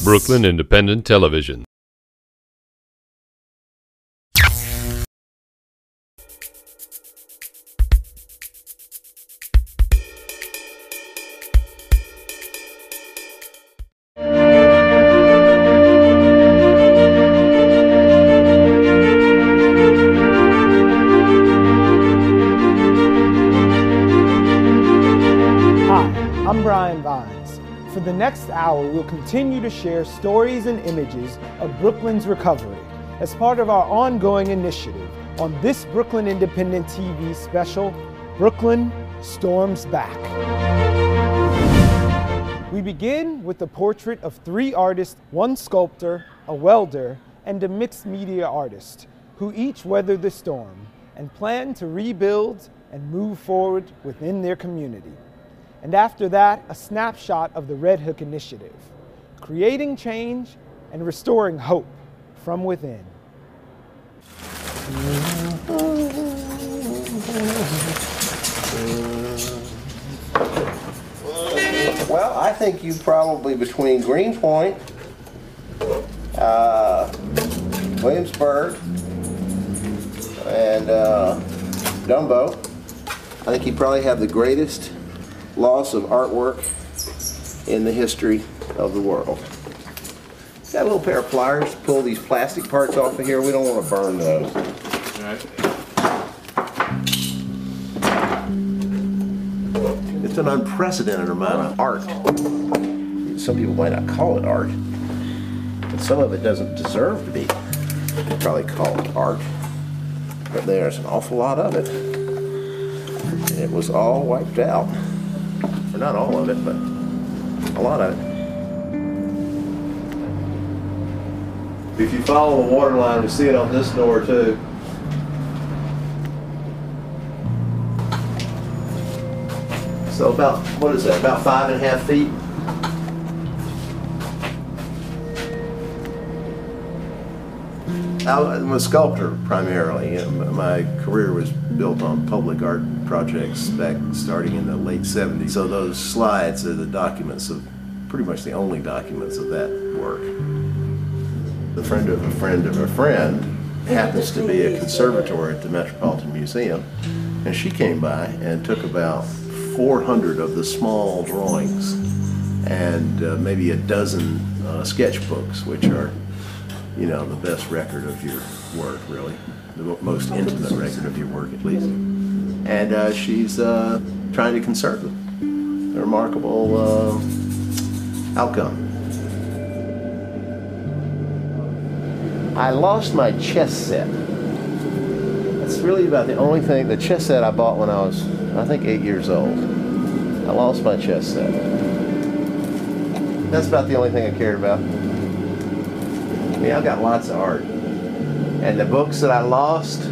Brooklyn Independent Television. For the next hour, we'll continue to share stories and images of Brooklyn's recovery as part of our ongoing initiative on this Brooklyn Independent TV special, Brooklyn Storms Back. We begin with the portrait of 3 artists, 1 sculptor, a welder, and a mixed media artist, who each weathered the storm and plan to rebuild and move forward within their community. And after that, a snapshot of the Red Hook Initiative, creating change and restoring hope from within. Well, I think you probably, between Greenpoint, Williamsburg, and Dumbo, I think you probably have the greatest loss of artwork in the history of the world. Got a little pair of pliers to pull these plastic parts off of here. We don't want to burn those. Right. It's an unprecedented amount of art. Some people might not call it art, but some of it doesn't deserve to be. They'd probably call it art, but there's an awful lot of it. And it was all wiped out. Or not all of it, but a lot of it. If you follow the water line, you see it on this door too. So about, what is that, about 5.5 feet? I'm a sculptor primarily. My career was built on public art projects back starting in the late 70s. So those slides are the documents of, pretty much the only documents of that work. The friend of a friend of a friend happens to be a conservator at the Metropolitan Museum, and she came by and took about 400 of the small drawings and maybe a dozen sketchbooks, which are, you know, the best record of your work, really. The most intimate record of your work, at least. And she's trying to conserve them. A remarkable outcome. I lost my chess set. That's really about the only thing. The chess set I bought when I was, I think, 8 years old. I lost my chess set. That's about the only thing I cared about. I mean, I've got lots of art. And the books that I lost,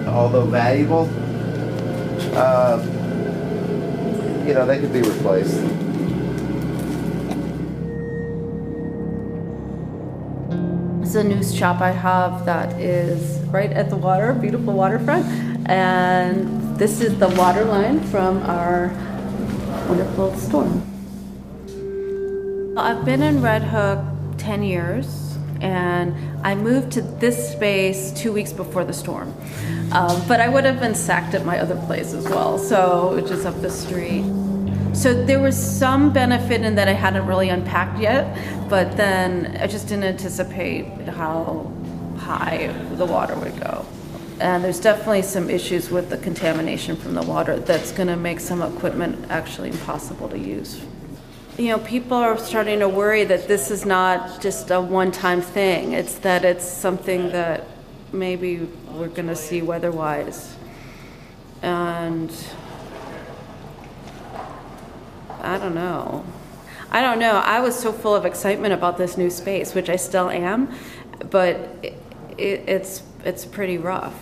although valuable, you know, they could be replaced. It's a news shop I have that is right at the water, beautiful waterfront. And this is the water line from our wonderful storm. I've been in Red Hook 10 years. And I moved to this space 2 weeks before the storm. But I would have been sacked at my other place as well, so which is up the street. So there was some benefit in that I hadn't really unpacked yet, but then I just didn't anticipate how high the water would go. And there's definitely some issues with the contamination from the water that's going to make some equipment actually impossible to use. You know, people are starting to worry that this is not just a one-time thing. It's that it's something that maybe we're going to see weather-wise. And I don't know. I was so full of excitement about this new space, which I still am, but it's pretty rough.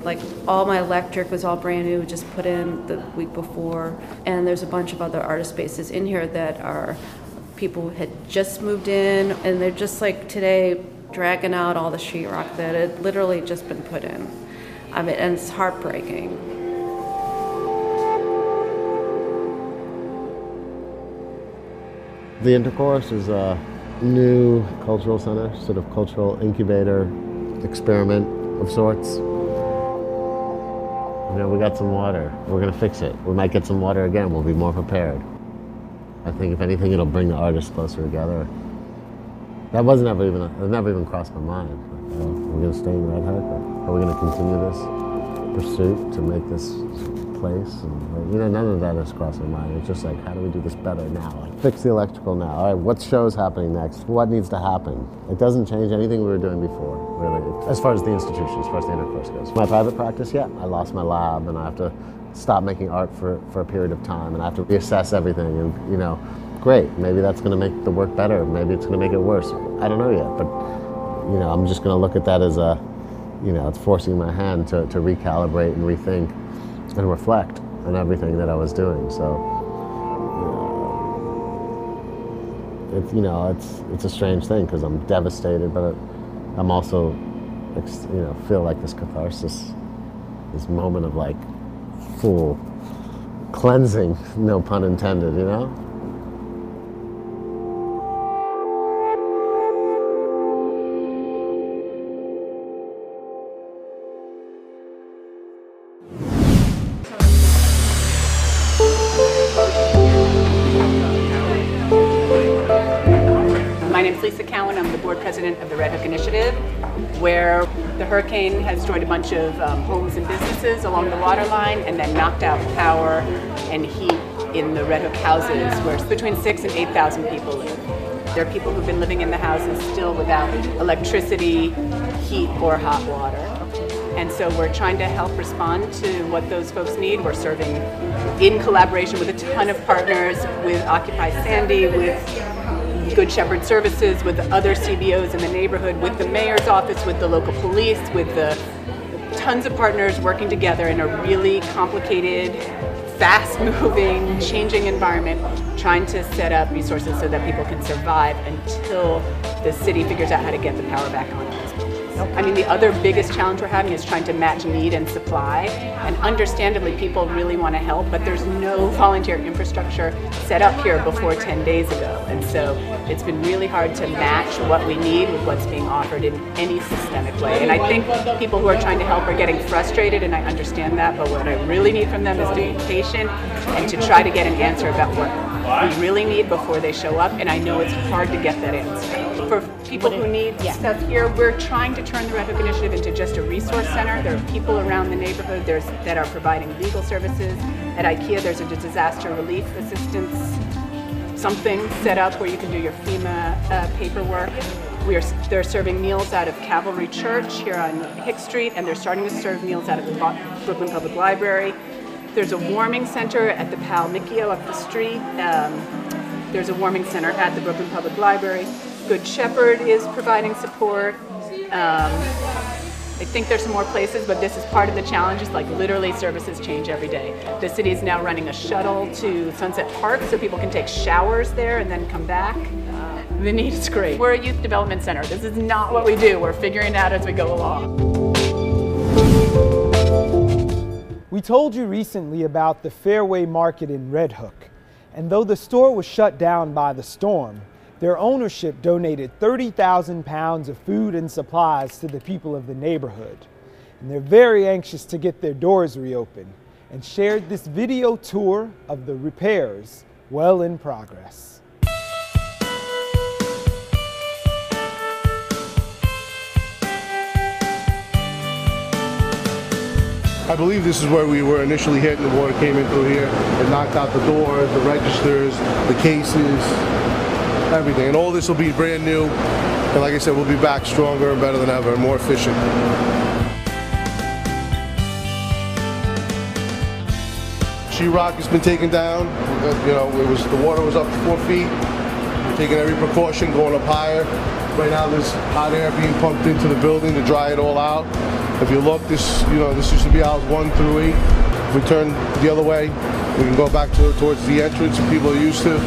Like, all my electric was all brand new, just put in the week before. And there's a bunch of other artist spaces in here that are people who had just moved in, and they're just like today dragging out all the sheetrock that had literally just been put in. I mean, and it's heartbreaking. The Intercourse is a new cultural center, sort of cultural incubator experiment of sorts. You know, we got some water. We're going to fix it. We might get some water again. We'll be more prepared. I think if anything, it'll bring the artists closer together. That it never even crossed my mind. We're going to stay in Red Hook? Are we going to continue this pursuit to make this place? And, you know, none of that has crossed my mind. It's just like, how do we do this better now? Like, fix the electrical now. All right, what show's happening next? What needs to happen? It doesn't change anything we were doing before, really, as far as the institution, as far as the Intercourse goes. My private practice, yeah, I lost my lab and I have to stop making art for a period of time and I have to reassess everything and, you know, great, maybe that's going to make the work better, maybe it's going to make it worse. I don't know yet, but, you know, I'm just going to look at that as a, you know, it's forcing my hand to recalibrate and rethink and reflect on everything that I was doing. So, it's, you know, it's a strange thing because I'm devastated, but I'm also, you know, feel like this catharsis, this moment of like full cleansing, no pun intended, you know? My name is Lisa Cowan. I'm the board president of the Red Hook Initiative, where the hurricane has destroyed a bunch of homes and businesses along the waterline and then knocked out power and heat in the Red Hook houses, where between 6,000 and 8,000 people live. There are people who've been living in the houses still without electricity, heat, or hot water. And so we're trying to help respond to what those folks need. We're serving in collaboration with a ton of partners, with Occupy Sandy, with Good Shepherd Services, with the other CBOs in the neighborhood, with the mayor's office, with the local police, with the tons of partners working together in a really complicated, fast-moving, changing environment, trying to set up resources so that people can survive until the city figures out how to get the power back on. I mean, the other biggest challenge we're having is trying to match need and supply, and understandably people really want to help, but there's no volunteer infrastructure set up here before 10 days ago, and so it's been really hard to match what we need with what's being offered in any systemic way. And I think people who are trying to help are getting frustrated, and I understand that, but what I really need from them is to be patient and to try to get an answer about what we really need before they show up, and I know it's hard to get that answer. For people who need stuff here, we're trying to turn the Red Hook Initiative into just a resource center. There are people around the neighborhood that are providing legal services. At IKEA, there's a disaster relief assistance, something set up where you can do your FEMA paperwork. They're serving meals out of Cavalry Church here on Hicks Street, and they're starting to serve meals out of the Brooklyn Public Library. There's a warming center at the Pal Micchio up the street. There's a warming center at the Brooklyn Public Library. Good Shepherd is providing support. I think there's some more places, but this is part of the challenge. It's like literally services change every day. The city is now running a shuttle to Sunset Park so people can take showers there and then come back. The need is great. We're a youth development center. This is not what we do. We're figuring it out as we go along. We told you recently about the Fairway Market in Red Hook, and though the store was shut down by the storm, their ownership donated 30,000 pounds of food and supplies to the people of the neighborhood. And they're very anxious to get their doors reopened and shared this video tour of the repairs well in progress. I believe this is where we were initially hit and the water came in through here. It knocked out the doors, the registers, the cases, everything. And all this will be brand new. And like I said, we'll be back stronger and better than ever and more efficient. Sheetrock has been taken down. You know, the water was up to 4 feet. We're taking every precaution, going up higher. Right now there's hot air being pumped into the building to dry it all out. If you look, this used to be hours 1 through 8. If we turn the other way, we can go back towards the entrance that people are used to.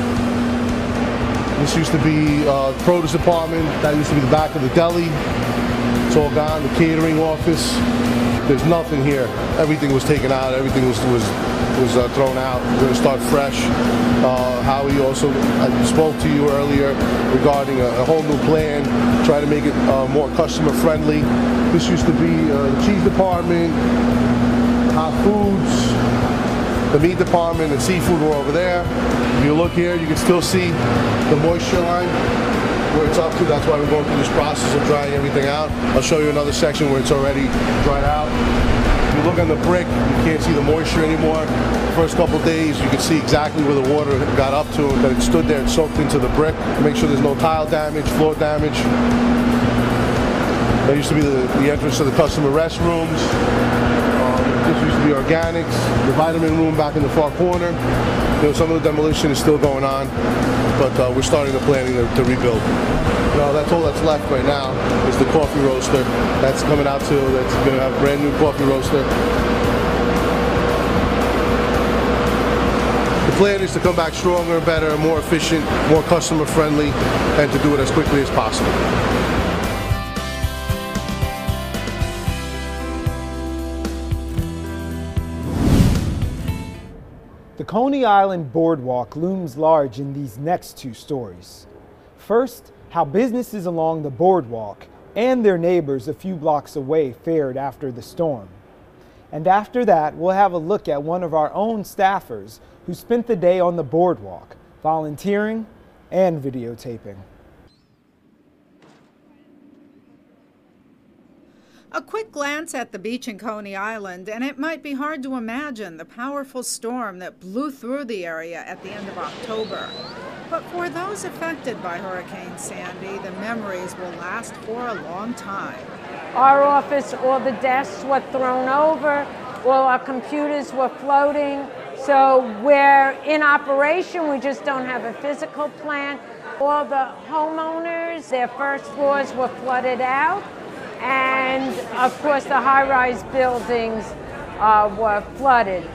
This used to be the produce department. That used to be the back of the deli. It's all gone. The catering office. There's nothing here. Everything was taken out. Everything was thrown out. We're going to start fresh. Howie also, I spoke to you earlier regarding a whole new plan, try to make it more customer friendly. This used to be the cheese department, hot foods, the meat department, and seafood were over there. If you look here, you can still see the moisture line where it's up to. That's why we're going through this process of drying everything out. I'll show you another section where it's already dried out. If you look on the brick, you can't see the moisture anymore. The first couple days, you can see exactly where the water got up to, that it stood there and soaked into the brick. Make sure there's no tile damage, floor damage. That used to be the entrance to the customer restrooms. This used to be organics, the vitamin room back in the far corner. You know, some of the demolition is still going on, but we're starting the planning to rebuild. No, that's all that's left right now is the coffee roaster. That's coming out too. That's going to have a brand new coffee roaster. The plan is to come back stronger and better, more efficient, more customer friendly, and to do it as quickly as possible. The Coney Island boardwalk looms large in these next two stories. First, how businesses along the boardwalk and their neighbors a few blocks away fared after the storm. And after that, we'll have a look at one of our own staffers who spent the day on the boardwalk, volunteering and videotaping. A quick glance at the beach in Coney Island, and it might be hard to imagine the powerful storm that blew through the area at the end of October. But for those affected by Hurricane Sandy, the memories will last for a long time. Our office, all the desks were thrown over, all our computers were floating. So we're in operation, we just don't have a physical plan. All the homeowners, their first floors were flooded out. And of course the high-rise buildings were flooded.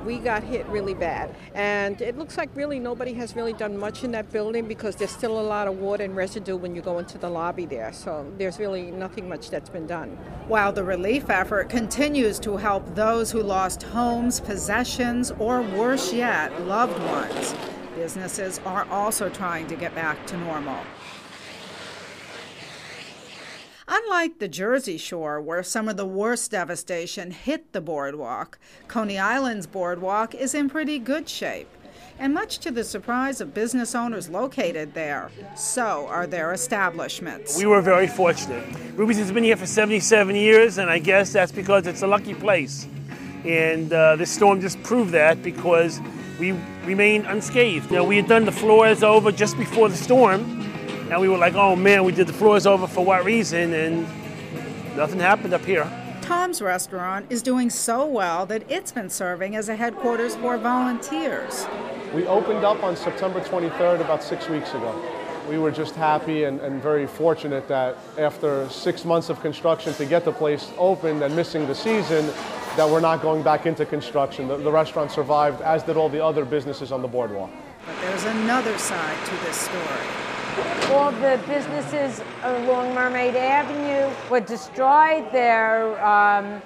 We got hit really bad, and it looks like really nobody has really done much in that building because there's still a lot of water and residue when you go into the lobby there, so there's really nothing much that's been done. While the relief effort continues to help those who lost homes, possessions, or worse yet, loved ones, businesses are also trying to get back to normal. Unlike the Jersey Shore, where some of the worst devastation hit the boardwalk, Coney Island's boardwalk is in pretty good shape, and much to the surprise of business owners located there, so are their establishments. We were very fortunate. Ruby's has been here for 77 years, and I guess that's because it's a lucky place. And this storm just proved that because we remained unscathed. You know, we had done the floors over just before the storm, and we were like, oh man, we did the floors over for what reason? And nothing happened up here. Tom's restaurant is doing so well that it's been serving as a headquarters for volunteers. We opened up on September 23rd about 6 weeks ago. We were just happy and very fortunate that after 6 months of construction to get the place open and missing the season, that we're not going back into construction. The restaurant survived, as did all the other businesses on the boardwalk. But there's another side to this story. All the businesses along Mermaid Avenue were destroyed. They're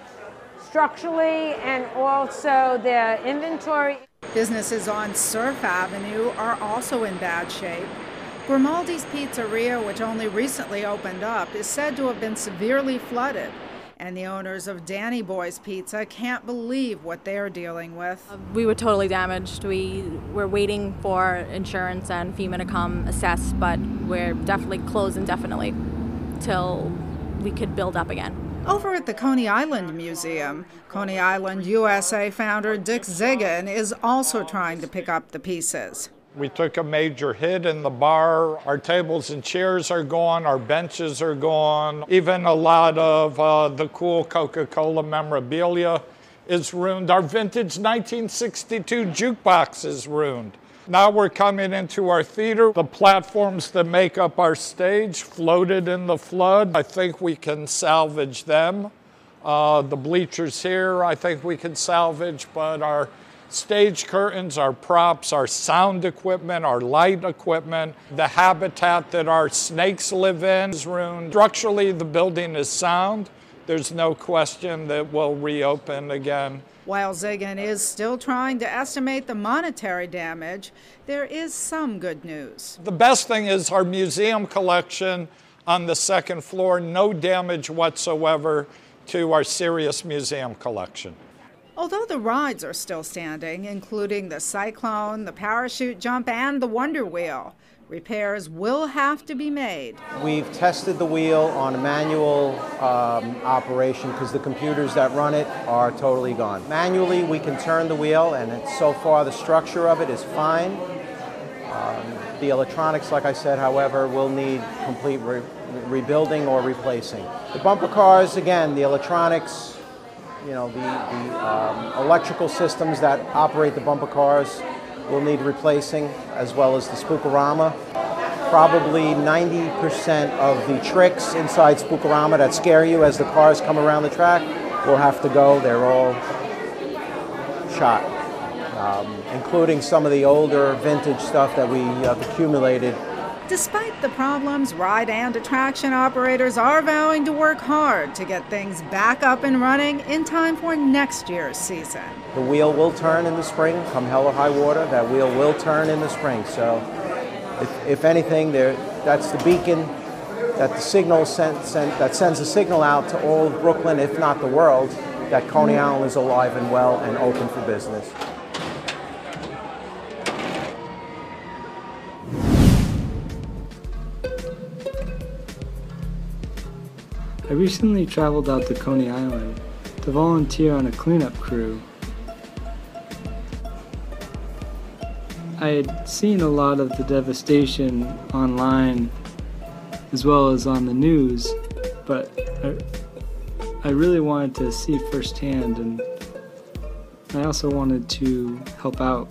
structurally and also their inventory. Businesses on Surf Avenue are also in bad shape. Grimaldi's Pizzeria, which only recently opened up, is said to have been severely flooded. And the owners of Danny Boy's Pizza can't believe what they're dealing with. We were totally damaged. We were waiting for insurance and FEMA to come assess, but we're definitely closed indefinitely till we could build up again. Over at the Coney Island Museum, Coney Island USA founder Dick Ziggin is also trying to pick up the pieces. We took a major hit in the bar. Our tables and chairs are gone. Our benches are gone. Even a lot of the cool Coca-Cola memorabilia is ruined. Our vintage 1962 jukebox is ruined. Now we're coming into our theater. The platforms that make up our stage floated in the flood. I think we can salvage them. The bleachers here, I think we can salvage, but our stage curtains, our props, our sound equipment, our light equipment, the habitat that our snakes live in is ruined. Structurally, the building is sound. there's no question that we'll reopen again. While Zigan is still trying to estimate the monetary damage, there is some good news. The best thing is our museum collection on the second floor, no damage whatsoever to our Sirius Museum collection. Although the rides are still standing, including the Cyclone, the parachute jump, and the Wonder Wheel, repairs will have to be made. We've tested the wheel on a manual operation because the computers that run it are totally gone. Manually, we can turn the wheel, and so far the structure of it is fine. The electronics, like I said, however, will need complete rebuilding or replacing. The bumper cars, again, the electronics, you know, the electrical systems that operate the bumper cars will need replacing, as well as the Spookorama. Probably 90% of the tricks inside Spookorama that scare you as the cars come around the track will have to go. They're all shot, including some of the older vintage stuff that we have accumulated. Despite the problems, ride and attraction operators are vowing to work hard to get things back up and running in time for next year's season. The wheel will turn in the spring, come hell or high water, that wheel will turn in the spring. So if anything, that's the beacon that the signal that sends a signal out to all of Brooklyn, if not the world, that Coney Island is alive and well and open for business. I recently traveled out to Coney Island to volunteer on a cleanup crew. I had seen a lot of the devastation online as well as on the news, but I really wanted to see firsthand, and I also wanted to help out.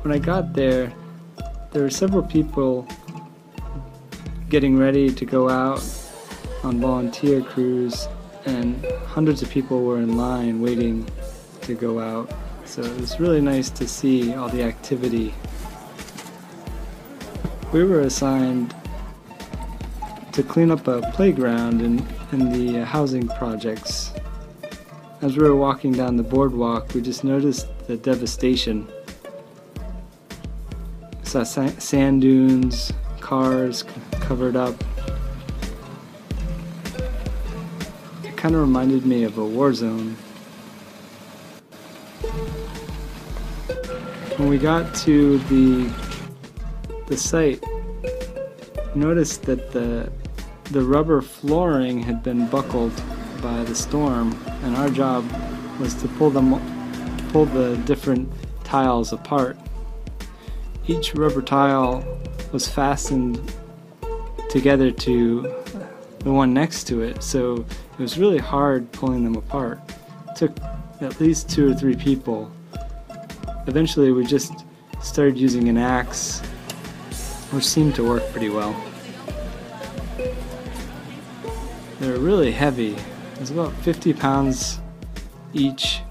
When I got there were several people getting ready to go out on volunteer crews, and hundreds of people were in line waiting to go out. So it was really nice to see all the activity. We were assigned to clean up a playground in the housing projects. As we were walking down the boardwalk, we just noticed the devastation. We saw sand dunes, cars covered up. It kind of reminded me of a war zone. When we got to the site, we noticed that the rubber flooring had been buckled by the storm, and our job was to pull the different tiles apart. Each rubber tile was fastened together to the one next to it, so it was really hard pulling them apart. It took at least 2 or 3 people. Eventually we just started using an axe, which seemed to work pretty well. They were really heavy. It was about 50 pounds each,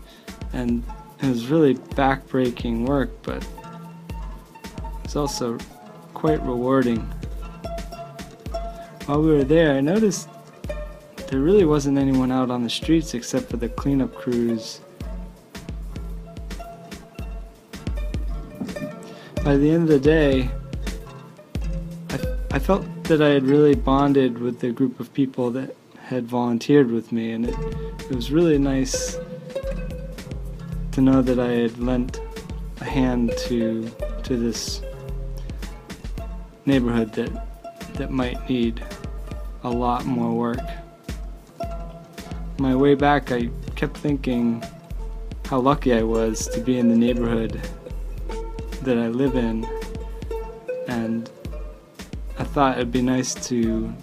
and it was really back-breaking work, but it was also quite rewarding. While we were there, I noticed there really wasn't anyone out on the streets except for the cleanup crews. By the end of the day, I felt that I had really bonded with the group of people that had volunteered with me, and it was really nice to know that I had lent a hand to this neighborhood that might need a lot more work. On my way back, I kept thinking how lucky I was to be in the neighborhood that I live in, and I thought it'd be nice to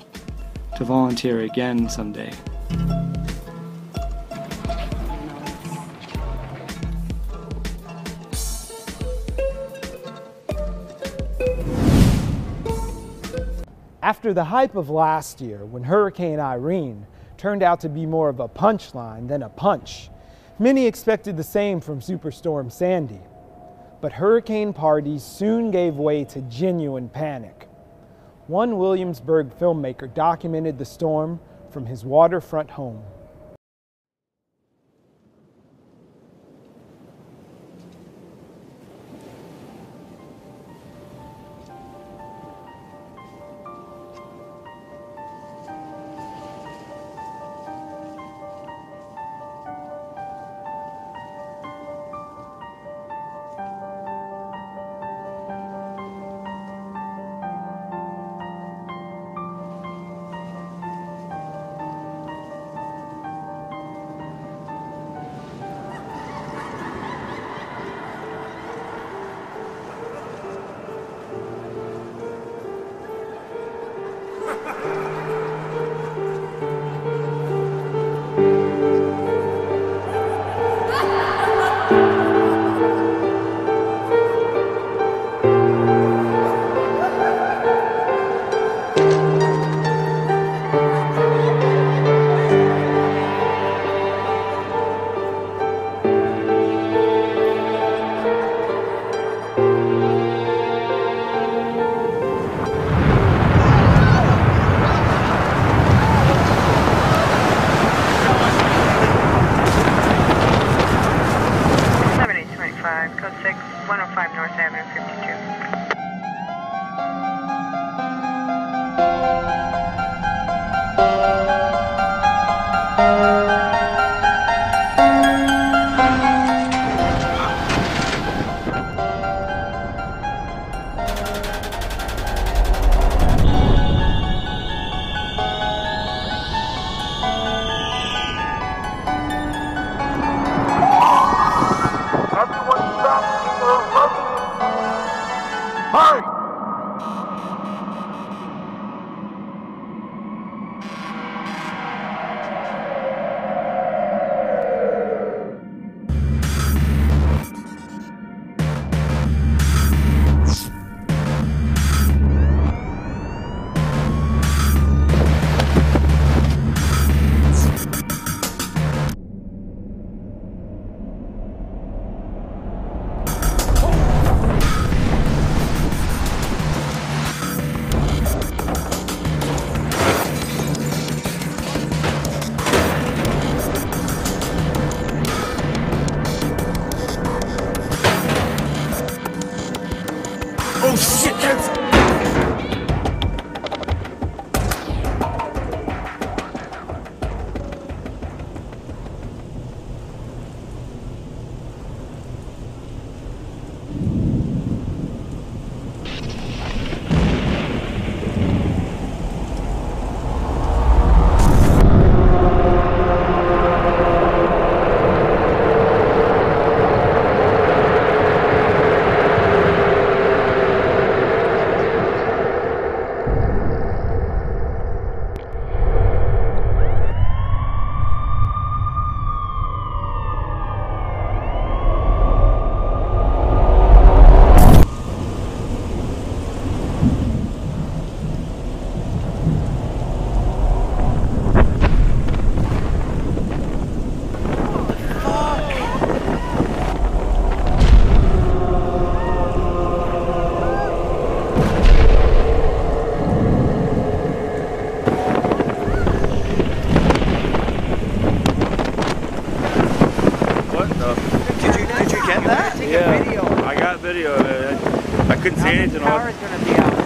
volunteer again someday. After the hype of last year, when Hurricane Irene turned out to be more of a punchline than a punch, many expected the same from Superstorm Sandy. But hurricane parties soon gave way to genuine panic. one Williamsburg filmmaker documented the storm from his waterfront home. video of it. I couldn't see anything. Power's going to be out.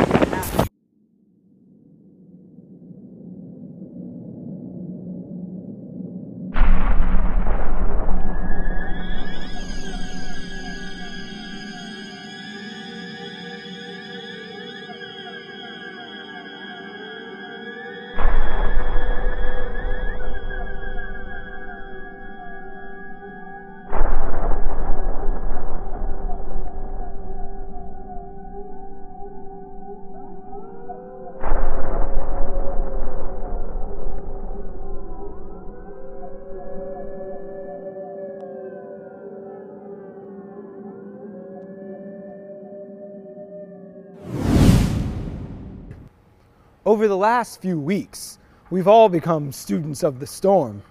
Over the last few weeks, we've all become students of the storm,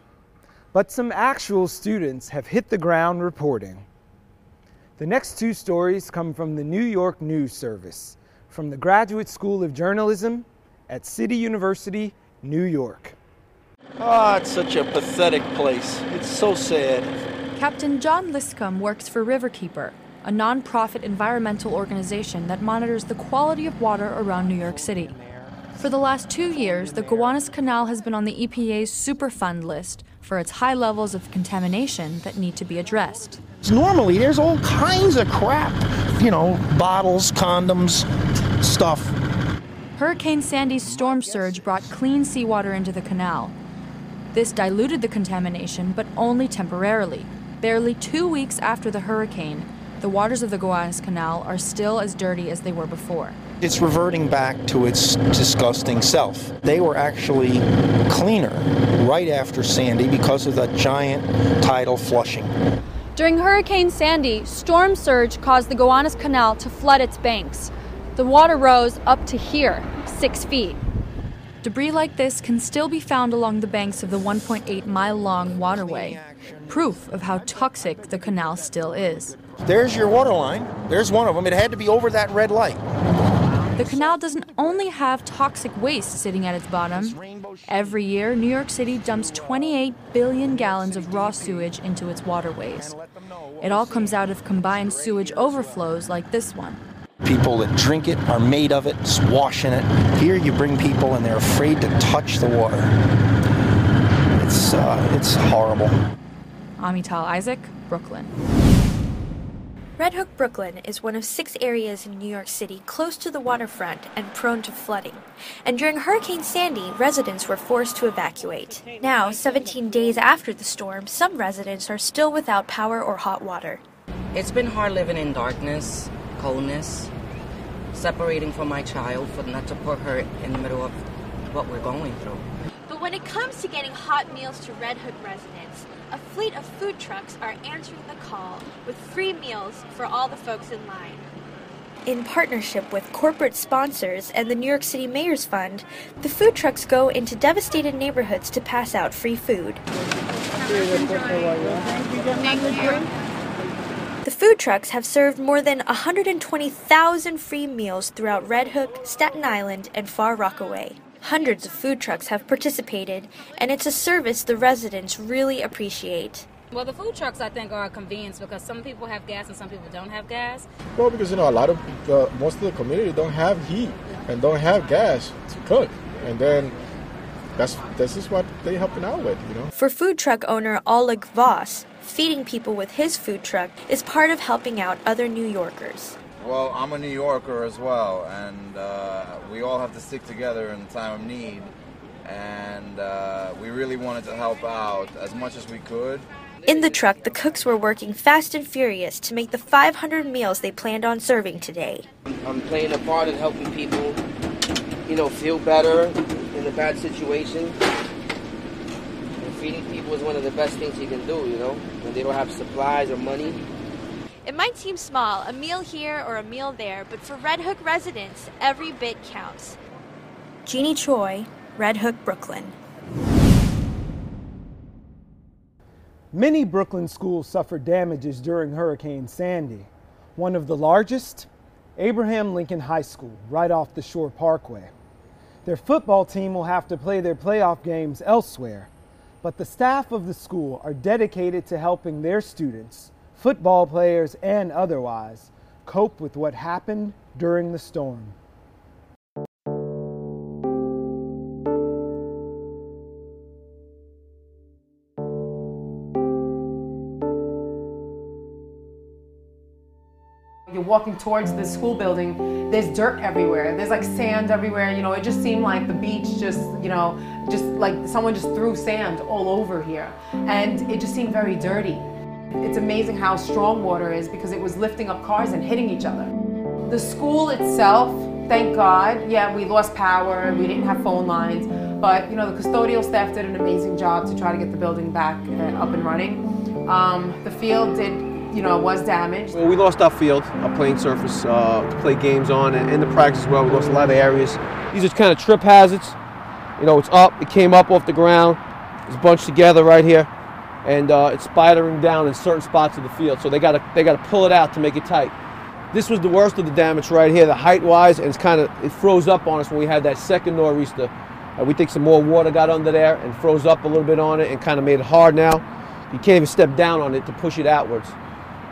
but some actual students have hit the ground reporting. The next two stories come from the New York News Service from the Graduate School of Journalism at City University, New York. Ah, it's such a pathetic place. It's so sad. Captain John Liscombe works for Riverkeeper, a non-profit environmental organization that monitors the quality of water around New York City. For the last 2 years, the Gowanus Canal has been on the EPA's Superfund list for its high levels of contamination that need to be addressed. Normally, there's all kinds of crap, bottles, condoms, stuff. Hurricane Sandy's storm surge brought clean seawater into the canal. This diluted the contamination, but only temporarily. Barely 2 weeks after the hurricane, the waters of the Gowanus Canal are still as dirty as they were before. It's reverting back to its disgusting self. They were actually cleaner right after Sandy because of that giant tidal flushing. During Hurricane Sandy, storm surge caused the Gowanus Canal to flood its banks. The water rose up to here, 6 feet. Debris like this can still be found along the banks of the 1.8-mile-long waterway, proof of how toxic the canal still is. There's your water line. There's one of them. It had to be over that red light. The canal doesn't only have toxic waste sitting at its bottom. Every year, New York City dumps 28 billion gallons of raw sewage into its waterways. It all comes out of combined sewage overflows like this one. People that drink it are made of it, wash in it. Here you bring people and they're afraid to touch the water. It's horrible. Amital Isaac, Brooklyn. Red Hook, Brooklyn is one of 6 areas in New York City close to the waterfront and prone to flooding. And during Hurricane Sandy, residents were forced to evacuate. Now, 17 days after the storm, some residents are still without power or hot water. It's been hard living in darkness, coldness, separating from my child for not to put her in the middle of what we're going through. But when it comes to getting hot meals to Red Hook residents, a fleet of food trucks are answering the call with free meals for all the folks in line. In partnership with corporate sponsors and the New York City Mayor's Fund, the food trucks go into devastated neighborhoods to pass out free food. The food trucks have served more than 120,000 free meals throughout Red Hook, Staten Island, and Far Rockaway. Hundreds of food trucks have participated, and it's a service the residents really appreciate. Well, the food trucks, I think, are a convenience because some people have gas and some people don't have gas. Well, because, a lot of, most of the community don't have heat and don't have gas to cook. And then this is what they're helping out with, For food truck owner Oleg Voss, feeding people with his food truck is part of helping out other New Yorkers. Well, I'm a New Yorker as well, and we all have to stick together in time of need, and we really wanted to help out as much as we could. In the truck, the cooks were working fast and furious to make the 500 meals they planned on serving today. I'm playing a part in helping people, feel better in a bad situation. And feeding people is one of the best things you can do, when they don't have supplies or money. It might seem small, a meal here or a meal there, but for Red Hook residents, every bit counts. Jeannie Choi, Red Hook, Brooklyn. Many Brooklyn schools suffered damages during Hurricane Sandy. One of the largest, Abraham Lincoln High School, right off the Shore Parkway. Their football team will have to play their playoff games elsewhere, but the staff of the school are dedicated to helping their students, football players and otherwise, cope with what happened during the storm. You're walking towards the school building, there's dirt everywhere. There's like sand everywhere, it just seemed like the beach just like someone just threw sand all over here. And it just seemed very dirty. It's amazing how strong water is because it was lifting up cars and hitting each other. The school itself, thank God, we lost power, we didn't have phone lines, but the custodial staff did an amazing job to try to get the building back up and running. The field was damaged. Well, we lost our field, our playing surface to play games on, and the practice as well. We lost a lot of areas. These are kind of trip hazards. It's up, it came up off the ground, it's bunched together right here. And it's spidering down in certain spots of the field, so they got to pull it out to make it tight. This was the worst of the damage right here, the height-wise, and it froze up on us when we had that second nor'easter. We think some more water got under there and froze up a little bit on it and kind of made it hard now. You can't even step down on it to push it outwards.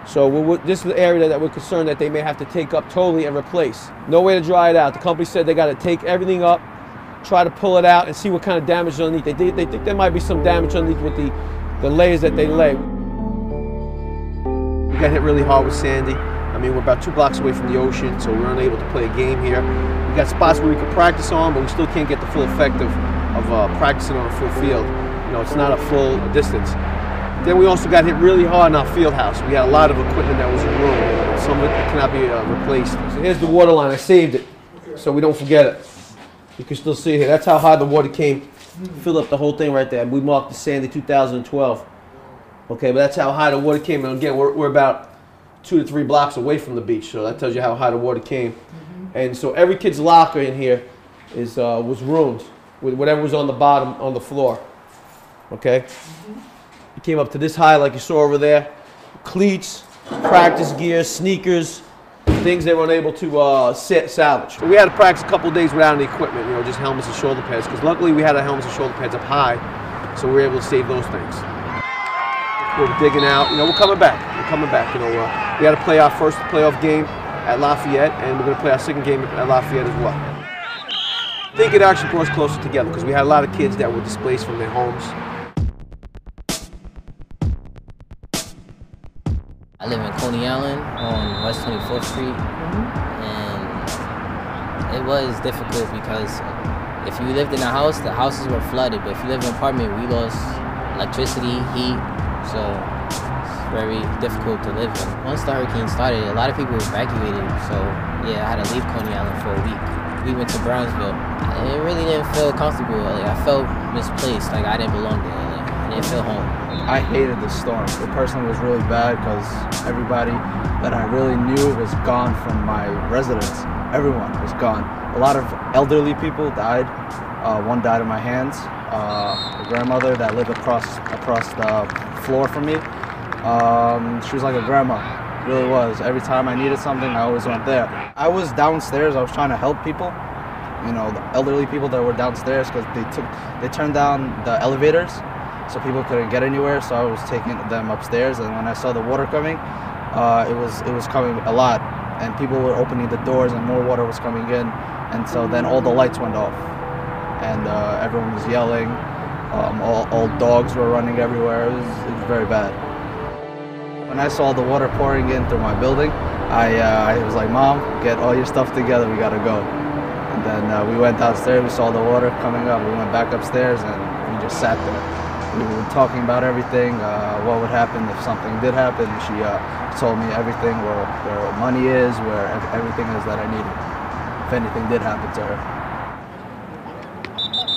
So this is the area that we're concerned that they may have to take up totally and replace. No way to dry it out. The company said they got to take everything up, try to pull it out, and see what kind of damage is underneath. They think there might be some damage underneath with the layers that they lay. We got hit really hard with Sandy. I mean, we're about 2 blocks away from the ocean, so we're unable to play a game here. We got spots where we can practice on, but we still can't get the full effect of practicing on a full field. You know, it's not a full distance. Then we also got hit really hard in our field house. We had a lot of equipment that was ruined. Some of it cannot be replaced. So here's the water line. I saved it so we don't forget it. You can still see it here. That's how high the water came. Filled up the whole thing right there. We marked the Sandy 2012. Okay, but that's how high the water came. And again, we're about 2 to 3 blocks away from the beach, so that tells you how high the water came. And so every kid's locker in here was ruined with whatever was on the bottom, on the floor. Okay? It came up to this high like you saw over there. Cleats, practice gear, sneakers, things they were unable to salvage. We had to practice a couple of days without any equipment, you know, just helmets and shoulder pads, because luckily we had our helmets and shoulder pads up high, so we were able to save those things. We're digging out, you know, we're coming back, you know. We had to play our first playoff game at Lafayette, and we're going to play our second game at Lafayette as well. I think it actually brought us closer together, because we had a lot of kids that were displaced from their homes. I live in Coney Island on West 24th Street, and it was difficult because if you lived in a house, the houses were flooded, but if you lived in an apartment, we lost electricity, heat, so it's very difficult to live in. Once the hurricane started, a lot of people evacuated, so yeah, I had to leave Coney Island for a week. We went to Brownsville. It really didn't feel comfortable. Like, I felt misplaced, like I didn't belong there. Like, I didn't feel home. I hated the storm. It personally was really bad because everybody that I really knew was gone from my residence. Everyone was gone. A lot of elderly people died. One died in my hands. A grandmother that lived across the floor from me. She was like a grandma. Really was. Every time I needed something, I always went there. I was downstairs. I was trying to help people. You know, the elderly people that were downstairs because they turned down the elevators. So people couldn't get anywhere, so I was taking them upstairs, and when I saw the water coming, it was coming a lot, and people were opening the doors and more water was coming in, and so then all the lights went off, and everyone was yelling, all dogs were running everywhere. It was very bad. When I saw the water pouring in through my building, I was like, Mom, get all your stuff together, we gotta go. And then we went downstairs, we saw the water coming up, we went back upstairs, and we just sat there. We were talking about everything, what would happen if something did happen. She told me everything, where money is, where everything is that I needed, if anything did happen to her.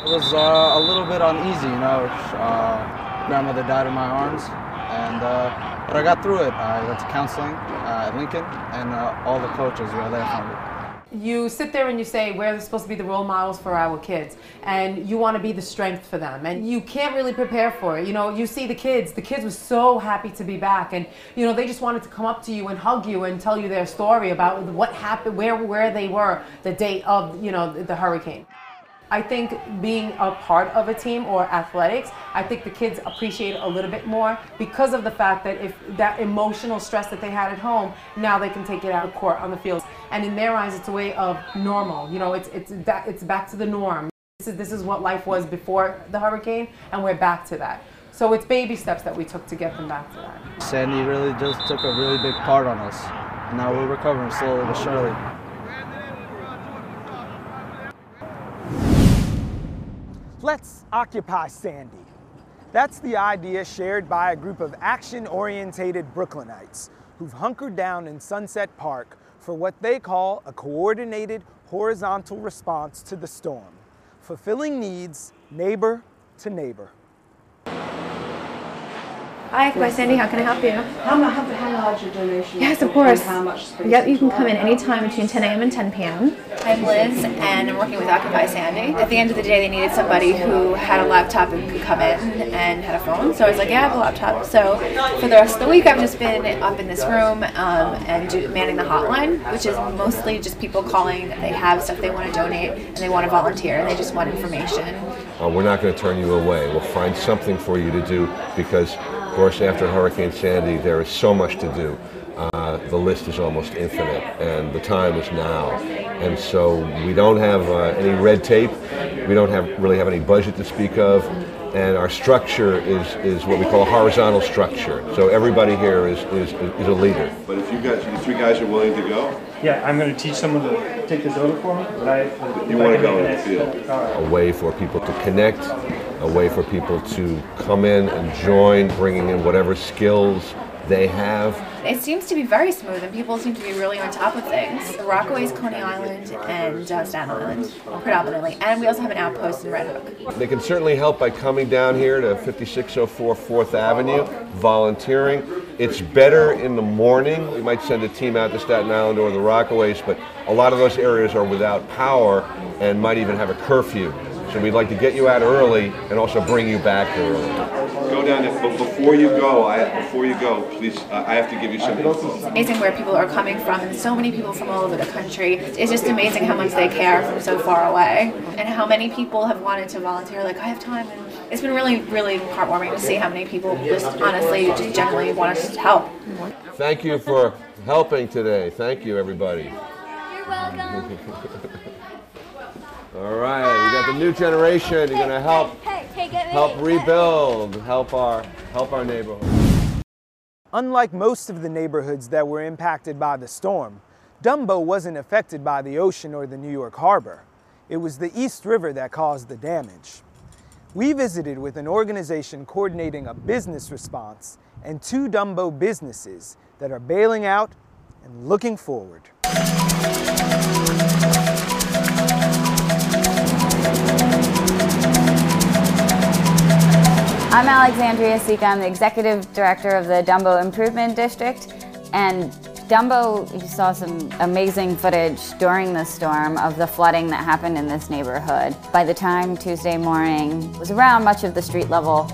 It was a little bit uneasy, you know. Grandmother died in my arms, but I got through it. I went to counseling at Lincoln, and all the coaches were there for me. You sit there and you say, we're supposed to be the role models for our kids, and you want to be the strength for them, and you can't really prepare for it. You know, you see the kids were so happy to be back, and you know, they just wanted to come up to you and hug you and tell you their story about what happened, where they were the day of, you know, the hurricane. I think being a part of a team or athletics, I think the kids appreciate it a little bit more because of the fact that if that emotional stress that they had at home, now they can take it out of court on the field. And in their eyes, it's a way of normal. You know, it's back to the norm. This is what life was before the hurricane, and we're back to that. So it's baby steps that we took to get them back to that. Sandy really just took a really big part on us. And now we're recovering slowly but surely. Let's occupy Sandy. That's the idea shared by a group of action-orientated Brooklynites who've hunkered down in Sunset Park for what they call a coordinated horizontal response to the storm, fulfilling needs neighbor to neighbor. Hi, by Sandy. How can I help you? How large a donation? Yes, of course. How much space? Yep, you can come in anytime between 10 a.m. and 10 p.m. I'm Liz, and I'm working with Occupy Sandy. At the end of the day, they needed somebody who had a laptop and could come in and had a phone. So I was like, yeah, I have a laptop. So for the rest of the week, I've just been up in this room and manning the hotline, which is mostly just people calling that they have stuff they want to donate and they want to volunteer and they just want information. We're not going to turn you away. We'll find something for you to do because, of course, after Hurricane Sandy, there is so much to do. The list is almost infinite, and the time is now. And so we don't have any red tape. We don't really have any budget to speak of. And our structure is what we call a horizontal structure. So everybody here is a leader. But if you three guys are willing to go? Yeah, I'm going to teach someone to take this over for me. You want to go in the field? A way for people to connect, a way for people to come in and join, bringing in whatever skills they have. It seems to be very smooth and people seem to be really on top of things. The Rockaways, Coney Island, and Staten Island predominantly. And we also have an outpost in Red Hook. They can certainly help by coming down here to 5604 4th Avenue, volunteering. It's better in the morning. We might send a team out to Staten Island or the Rockaways, but a lot of those areas are without power and might even have a curfew. So we'd like to get you out early and also bring you back early. Go down there, but before you go, please, I have to give you some info. It's amazing where people are coming from, and so many people from all over the country. It's just amazing how much they care from so far away, and how many people have wanted to volunteer, like, I have time. And it's been really, really heartwarming to see how many people just honestly, just generally want us to help. Thank you for helping today. Thank you, everybody. You're welcome. All right, we got the new generation. You're going to help rebuild, help our neighborhood. Unlike most of the neighborhoods that were impacted by the storm, Dumbo wasn't affected by the ocean or the New York Harbor. It was the East River that caused the damage. We visited with an organization coordinating a business response and 2 Dumbo businesses that are bailing out and looking forward. I'm Alexandria Sika. I'm the Executive Director of the Dumbo Improvement District. And Dumbo, you saw some amazing footage during the storm of the flooding that happened in this neighborhood. By the time Tuesday morning was around, much of the street level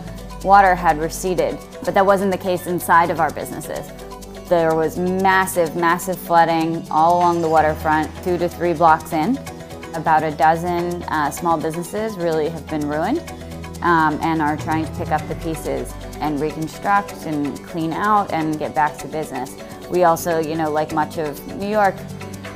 water had receded, but that wasn't the case inside of our businesses. There was massive, massive flooding all along the waterfront, 2 to 3 blocks in. About a dozen small businesses really have been ruined. And are trying to pick up the pieces and reconstruct and clean out and get back to business. We also, like much of New York,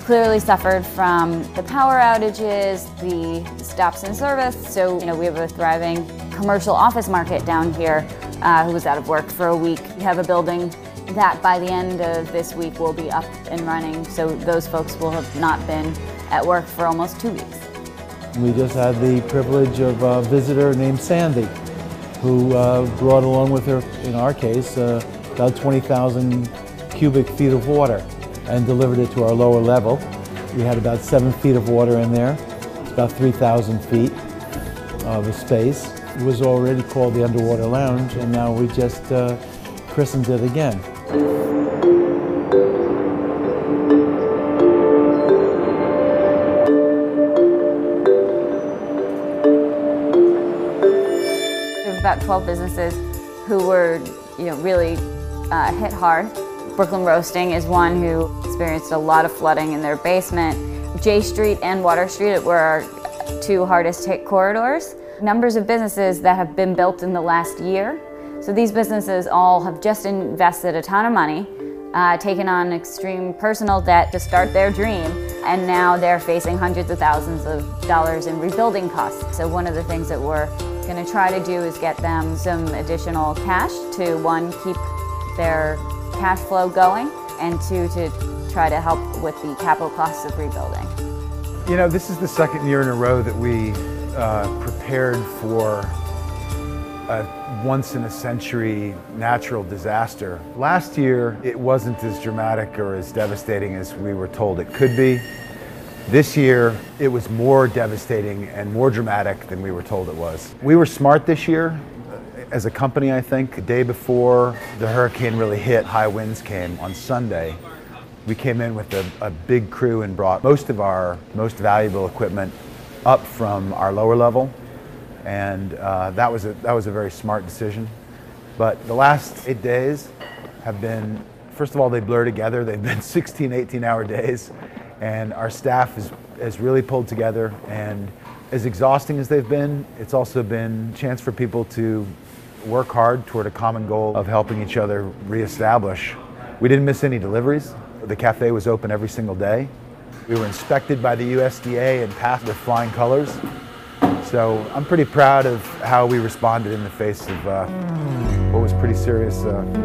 clearly suffered from the power outages, the stops in service. So, we have a thriving commercial office market down here who was out of work for a week. We have a building that by the end of this week will be up and running. So those folks will have not been at work for almost 2 weeks. We just had the privilege of a visitor named Sandy, who brought along with her, in our case, about 20,000 cubic feet of water and delivered it to our lower level. We had about 7 feet of water in there. It's about 3,000 feet of a space. It was already called the Underwater Lounge, and now we just christened it again. About 12 businesses who were, really hit hard. Brooklyn Roasting is one who experienced a lot of flooding in their basement. J Street and Water Street were our 2 hardest hit corridors. Numbers of businesses that have been built in the last year. So these businesses all have just invested a ton of money, taken on extreme personal debt to start their dream, and now they're facing hundreds of thousands of dollars in rebuilding costs. So one of the things that we're going to try to do is get them some additional cash to, 1, keep their cash flow going, and 2, to try to help with the capital costs of rebuilding. This is the 2nd year in a row that we prepared for a once-in-a-century natural disaster. Last year, it wasn't as dramatic or as devastating as we were told it could be. This year, it was more devastating and more dramatic than we were told it was. We were smart this year. as a company, I think, the day before the hurricane really hit, high winds came on Sunday. We came in with a big crew and brought most of our most valuable equipment up from our lower level, and that was a very smart decision. But the last 8 days have been, first of all, they blur together. They've been 16, 18-hour days, and our staff has really pulled together. And as exhausting as they've been, it's also been a chance for people to work hard toward a common goal of helping each other reestablish. We didn't miss any deliveries. The cafe was open every single day. We were inspected by the USDA and passed with flying colors. So I'm pretty proud of how we responded in the face of what was pretty serious event.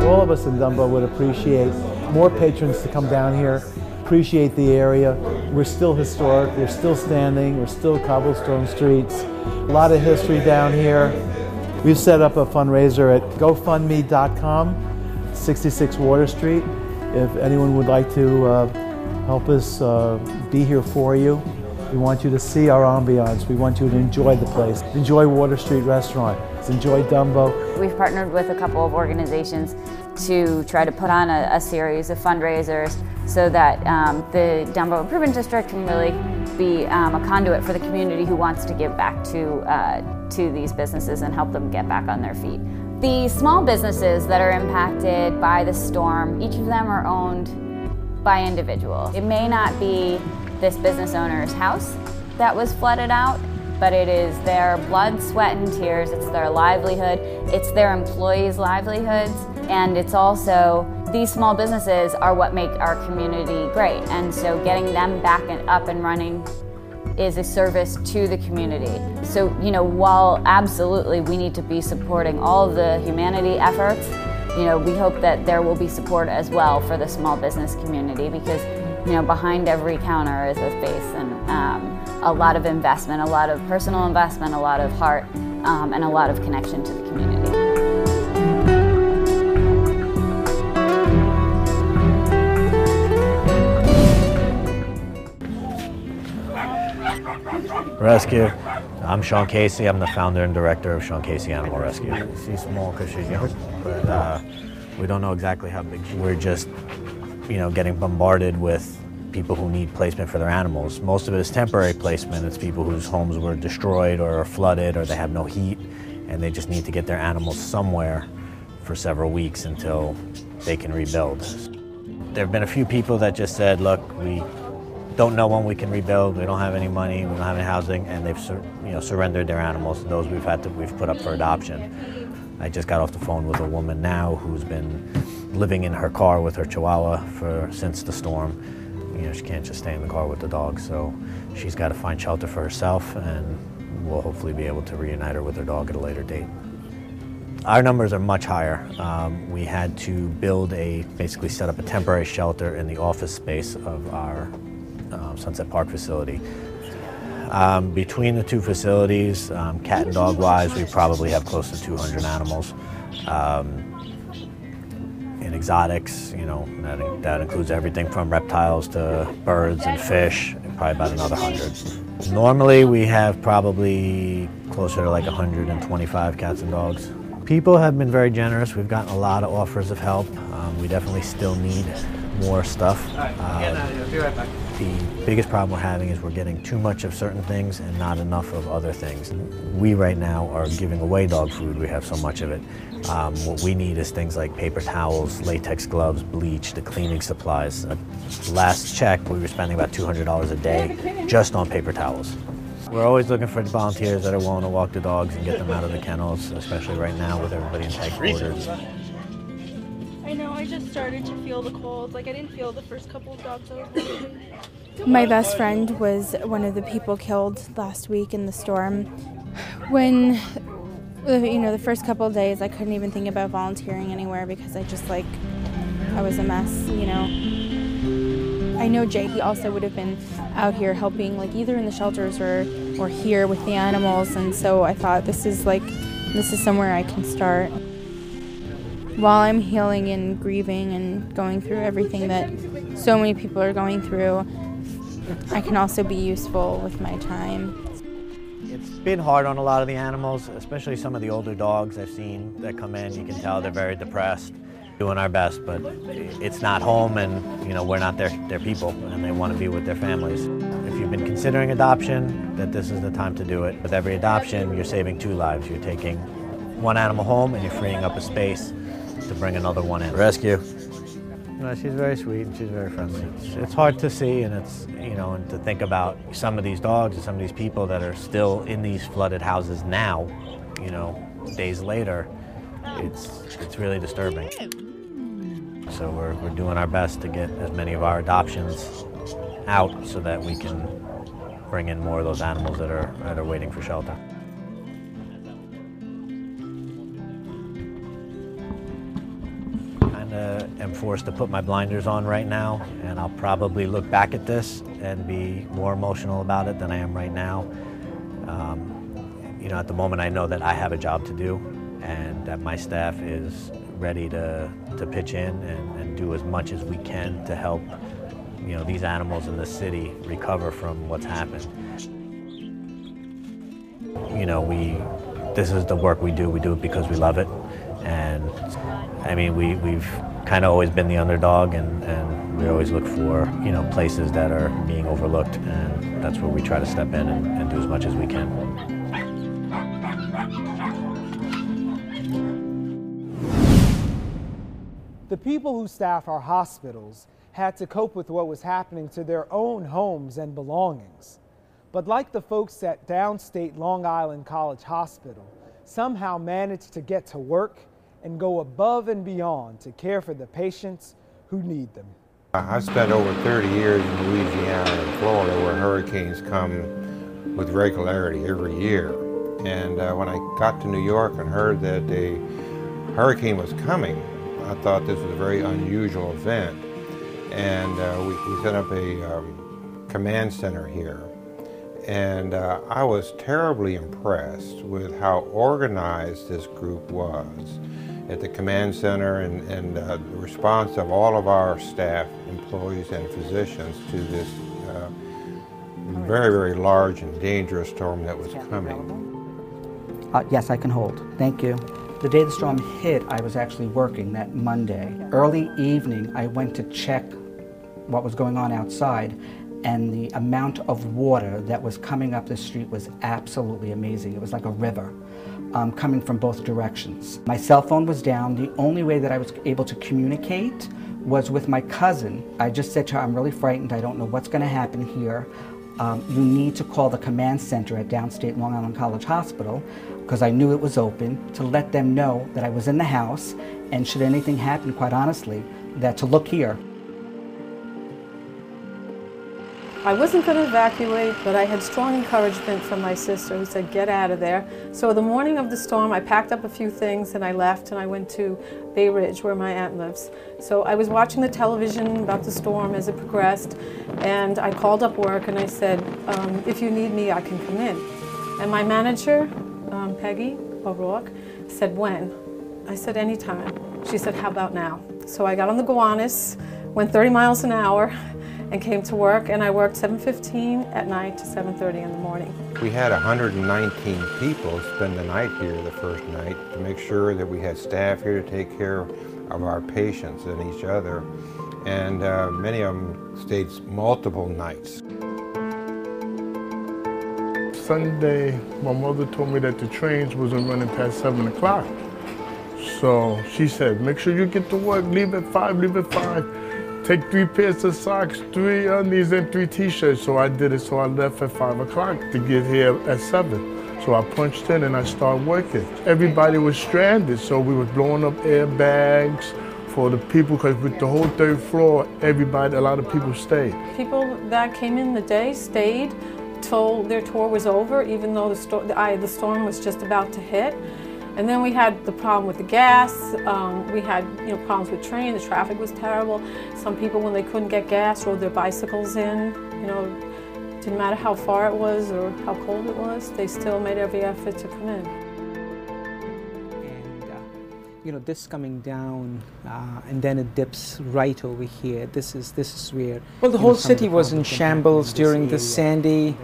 All of us in Dumbo would appreciate more patrons to come down here, appreciate the area. We're still historic, we're still standing, we're still cobblestone streets. A lot of history down here. We've set up a fundraiser at gofundme.com, 66 Water Street. If anyone would like to help us be here for you. We want you to see our ambiance. We want you to enjoy the place. Enjoy Water Street Restaurant. Enjoy Dumbo. We've partnered with a couple of organizations to try to put on a series of fundraisers so that the Dumbo Improvement District can really be a conduit for the community who wants to give back to these businesses and help them get back on their feet. The small businesses that are impacted by the storm, each of them are owned by individuals. It may not be this business owner's house that was flooded out, but it is their blood, sweat, and tears. It's their livelihood. It's their employees' livelihoods. And it's also, these small businesses are what make our community great. And so getting them back and up and running is a service to the community. So, while absolutely we need to be supporting all of the humanity efforts, we hope that there will be support as well for the small business community, because behind every counter is a face and a lot of investment, a lot of personal investment, a lot of heart, and a lot of connection to the community. Rescue. I'm Sean Casey. I'm the founder and director of Sean Casey Animal Rescue. She's small because she's young, but we don't know exactly how big she is. We're just, getting bombarded with people who need placement for their animals. Most of it is temporary placement. It's people whose homes were destroyed or are flooded or they have no heat and they just need to get their animals somewhere for several weeks until they can rebuild. There have been a few people that just said, look, we don't know when we can rebuild, we don't have any money, we don't have any housing, and they've surrendered their animals. Those we've put up for adoption. I just got off the phone with a woman now who's been living in her car with her Chihuahua since the storm. She can't just stay in the car with the dog, so she's got to find shelter for herself, and we'll hopefully be able to reunite her with her dog at a later date. Our numbers are much higher. We had to basically set up a temporary shelter in the office space of our Sunset Park facility. Between the two facilities, cat and dog wise, we probably have close to 200 animals. In exotics, that includes everything from reptiles to birds and fish, probably about another 100. Normally we have probably closer to like 125 cats and dogs. People have been very generous. We've gotten a lot of offers of help. We definitely still need more stuff. Be right back. The biggest problem we're having is we're getting too much of certain things and not enough of other things. We right now are giving away dog food. We have so much of it. What we need is things like paper towels, latex gloves, bleach, the cleaning supplies. Last check, we were spending about $200 a day just on paper towels. We're always looking for volunteers that are willing to walk the dogs and get them out of the kennels, especially right now with everybody in tight quarters. I know, I just started to feel the cold. I didn't feel the first couple of dogs I was walking. My best friend was one of the people killed last week in the storm. When, the first couple of days, I couldn't even think about volunteering anywhere because I was a mess, I know Jay, he also would have been out here helping, either in the shelters or or here with the animals, and so I thought this is somewhere I can start. While I'm healing and grieving and going through everything that so many people are going through, I can also be useful with my time. It's been hard on a lot of the animals, especially some of the older dogs I've seen that come in. You can tell they're very depressed. Doing our best, but it's not home, and we're not their people, and they want to be with their families. If you've been considering adoption, that this is the time to do it. With every adoption, you're saving 2 lives. You're taking one animal home, and you're freeing up a space to bring another one in. Rescue. No, she's very sweet and she's very friendly. It's hard to see, and it's and to think about some of these dogs and some of these people that are still in these flooded houses now, days later. It's really disturbing. So we're doing our best to get as many of our adoptions out so that we can bring in more of those animals that are waiting for shelter. Kinda am forced to put my blinders on right now, and I'll probably look back at this and be more emotional about it than I am right now. At the moment I know that I have a job to do, and that my staff is ready to pitch in and do as much as we can to help these animals in the city recover from what's happened. This is the work we do it because we love it, and I mean we've kind of always been the underdog, and we always look for places that are being overlooked, and that's where we try to step in and do as much as we can. The people who staff our hospitals had to cope with what was happening to their own homes and belongings. But like the folks at downstate Long Island College Hospital, somehow managed to get to work and go above and beyond to care for the patients who need them. I've spent over 30 years in Louisiana and Florida, where hurricanes come with regularity every year. And when I got to New York and heard that a hurricane was coming, I thought this was a very unusual event. And we set up a command center here. And I was terribly impressed with how organized this group was at the command center, and the response of all of our staff, employees, and physicians to this very, very large and dangerous storm that was coming. Yes, I can hold. Thank you. The day the storm hit, I was actually working that Monday. Early evening, I went to check what was going on outside, and the amount of water that was coming up the street was absolutely amazing. It was like a river coming from both directions. My cell phone was down. The only way that I was able to communicate was with my cousin. I just said to her, I'm really frightened. I don't know what's going to happen here. You need to call the command center at downstate Long Island College Hospital, because I knew it was open, to let them know that I was in the house, and should anything happen, quite honestly, that to look here. I wasn't going to evacuate, but I had strong encouragement from my sister, who said, get out of there. So the morning of the storm, I packed up a few things and I left, and I went to Bay Ridge, where my aunt lives. So I was watching the television about the storm as it progressed, and I called up work and I said, if you need me, I can come in. And my manager, Peggy O'Rourke, said, when? I said, anytime. She said, how about now? So I got on the Gowanus, went 30 miles an hour, and came to work, and I worked 7:15 at night to 7:30 in the morning. We had 119 people spend the night here the first night to make sure that we had staff here to take care of our patients and each other, and many of them stayed multiple nights. Sunday, my mother told me that the trains wasn't running past 7 o'clock. So she said, make sure you get to work, leave at 5, leave at 5. Take 3 pairs of socks, 3 undies, and 3 t-shirts. So I did it, so I left at 5 o'clock to get here at 7. So I punched in and I started working. Everybody was stranded, so we were blowing up airbags for the people, because with the whole 3rd floor, a lot of people stayed. People that came in the day stayed till their tour was over, even though the storm was just about to hit. And then we had the problem with the gas. We had problems with train. The traffic was terrible. Some people, when they couldn't get gas, rode their bicycles in, Didn't matter how far it was or how cold it was, they still made every effort to come in. You know, this coming down and then it dips right over here. This is where. Well, the whole city was in shambles during the Sandy.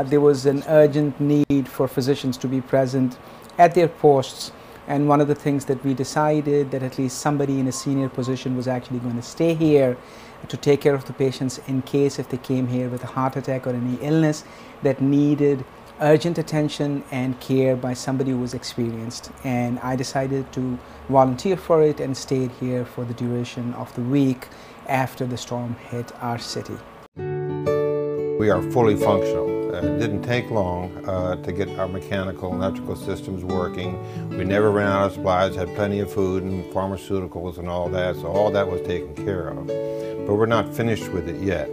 There was an urgent need for physicians to be present at their posts. And one of the things that we decided that at least somebody in a senior position was actually going to stay here to take care of the patients in case if they came here with a heart attack or any illness that needed urgent attention and care by somebody who was experienced. And I decided to volunteer for it and stayed here for the duration of the week after the storm hit our city. We are fully functional. It didn't take long to get our mechanical and electrical systems working. We never ran out of supplies, had plenty of food and pharmaceuticals and all that, so all that was taken care of. But we're not finished with it yet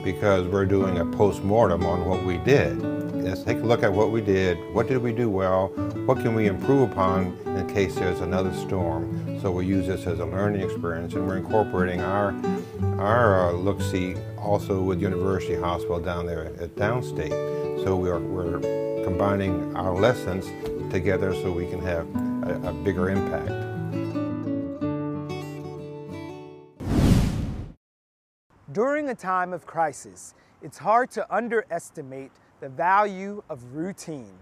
because we're doing a post-mortem on what we did. Let's take a look at what we did. What did we do well? What can we improve upon in case there's another storm? So we use this as a learning experience, and we're incorporating our look-see also with University Hospital down there at Downstate. So we're combining our lessons together so we can have a bigger impact. During a time of crisis, it's hard to underestimate the value of routine.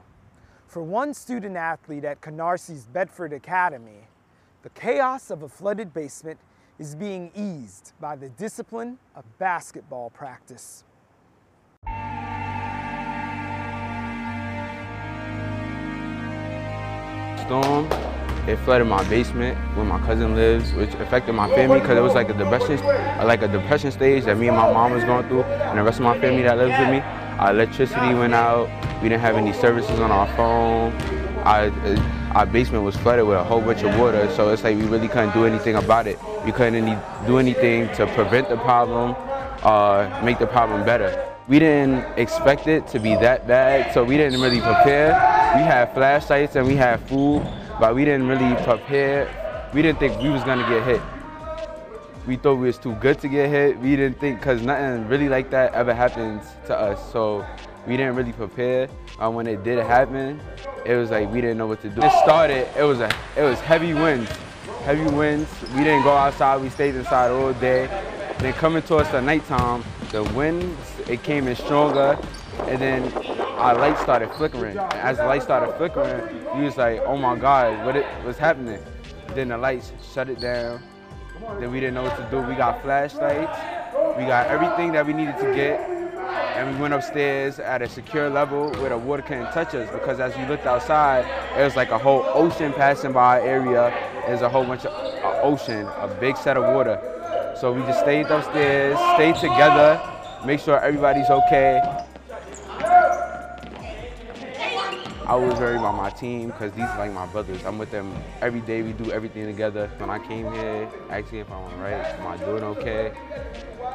For one student athlete at Canarसी's Bedford Academy, the chaos of a flooded basement is being eased by the discipline of basketball practice. Storm, it flooded my basement where my cousin lives, which affected my family because it was like a depression stage that me and my mom was going through, and the rest of my family that lives with me. Our electricity went out. We didn't have any services on our phone. Our basement was flooded with a whole bunch of water, so it's like we really couldn't do anything about it. We couldn't do anything to prevent the problem or make the problem better. We didn't expect it to be that bad, so we didn't really prepare. We had flashlights and we had food, but we didn't really prepare. We didn't think we was gonna get hit. We thought we was too good to get hit. We didn't think, cause nothing really like that ever happens to us. So we didn't really prepare. When it did happen, it was like we didn't know what to do. It started, it was heavy winds. Heavy winds, we didn't go outside, we stayed inside all day. Then coming towards the nighttime, the winds, it came in stronger, and then our lights started flickering. And as the lights started flickering, we was like, oh my God, what's happening? Then the lights shut it down. Then we didn't know what to do. We got flashlights, we got everything that we needed to get, and we went upstairs at a secure level where the water couldn't touch us, because as we looked outside, it was like a whole ocean passing by our area. There's a whole bunch of ocean, a big set of water. So we just stayed upstairs, stayed together, make sure everybody's okay. I was worried about my team because these are like my brothers. I'm with them every day. We do everything together. When I came here, asking if I'm all right, am I doing okay?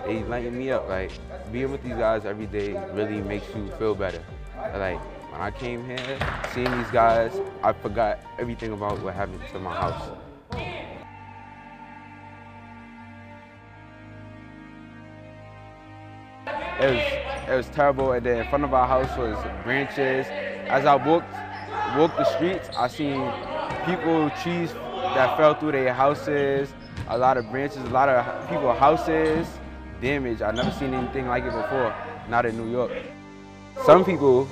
They lighting me up. Like, being with these guys every day really makes you feel better. Like, when I came here, seeing these guys, I forgot everything about what happened to my house. It was terrible, and then in front of our house was branches. As I walked the streets, I seen people, trees that fell through their houses, a lot of branches, a lot of people's houses damaged. I've never seen anything like it before, not in New York. Some people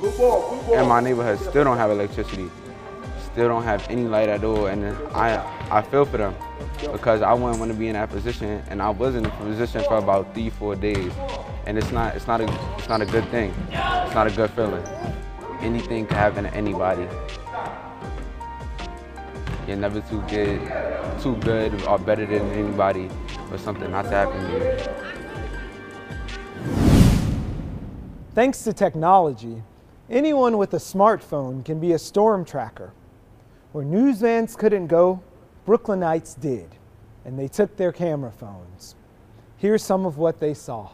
in my neighborhood still don't have electricity, still don't have any light at all, and I feel for them because I wouldn't want to be in that position, and I was in the position for about 3-4 days, and it's not a good thing. It's not a good feeling. Anything can happen to anybody. You're never too good or better than anybody for something not to happen to you. Thanks to technology, anyone with a smartphone can be a storm tracker. Where news vans couldn't go, Brooklynites did, and they took their camera phones. Here's some of what they saw.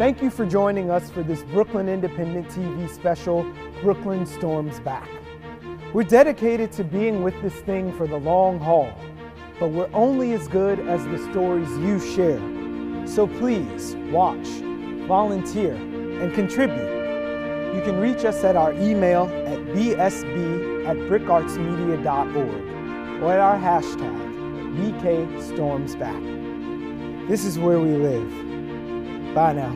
Thank you for joining us for this Brooklyn Independent TV special, Brooklyn Storms Back. We're dedicated to being with this thing for the long haul, but we're only as good as the stories you share. So please watch, volunteer, and contribute. You can reach us at our email at bsb@bricartsmedia.org or at our hashtag BKStormsBack. This is where we live. Bye now.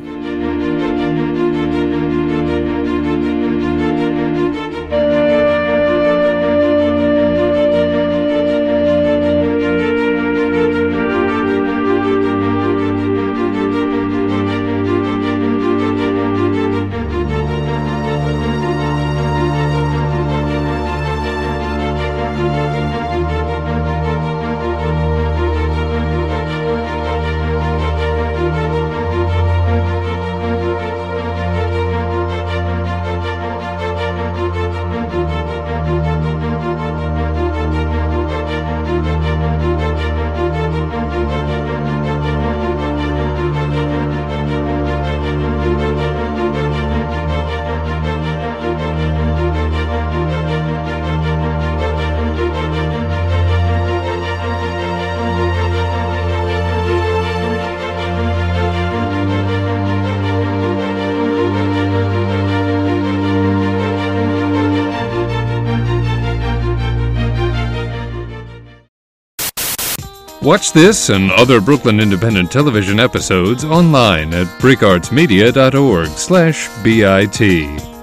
Watch this and other Brooklyn Independent Television episodes online at bricartsmedia.org/BIT.